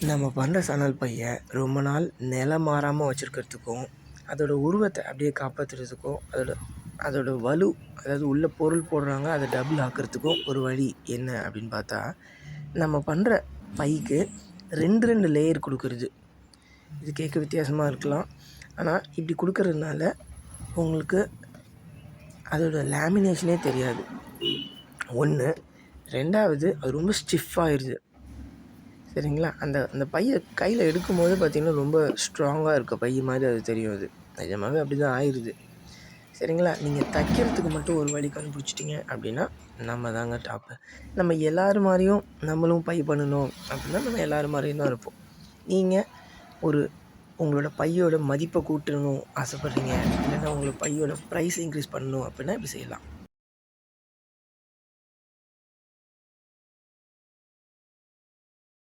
நம்ம பண்ணுற சணல் பைய ரொம்ப நாள் நிலம் மாறாமல் வச்சுருக்கிறதுக்கும், அதோடய உருவத்தை அப்படியே காப்பாற்றுறதுக்கும், அதோட வலு, அதாவது உள்ள பொருள் போடுறாங்க அதை டபுள் ஆக்கிறதுக்கும் ஒரு வழி என்ன அப்படின்னு பார்த்தா, நம்ம பண்ணுற பைக்கு 2 லேயர் கொடுக்குறது. இது கேட்க வித்தியாசமாக இருக்கலாம். ஆனால் இப்படி கொடுக்கறதுனால உங்களுக்கு அதோட லேமினேஷனே தெரியாது. 1 2வது அது ரொம்ப ஸ்டிஃப் ஆயிடுது. சரிங்களா? அந்த அந்த பைய கையில் எடுக்கும்போது பார்த்திங்கன்னா ரொம்ப ஸ்ட்ராங்காக இருக்க பை மாதிரி அது தெரியும். அது நிஜமாவே அப்படி தான் ஆயிடுது. சரிங்களா? நீங்கள் தைக்கிறதுக்கு மட்டும் ஒரு வழி கண்டுபிடிச்சிட்டிங்க அப்படின்னா நம்ம தாங்க டாப்பு. நம்ம எல்லோரு மாதிரியும் நம்மளும் பை பண்ணணும் அப்படின்னா நம்ம எல்லோரு மாதிரியும் தான் இருப்போம். நீங்கள் ஒரு உங்களோட பையோட மதிப்பை கூட்டணும் ஆசைப்பட்றீங்க, இல்லைன்னா உங்களோட பையோட ப்ரைஸ் இன்க்ரீஸ் பண்ணணும் அப்படின்னா இப்படி செய்யலாம்.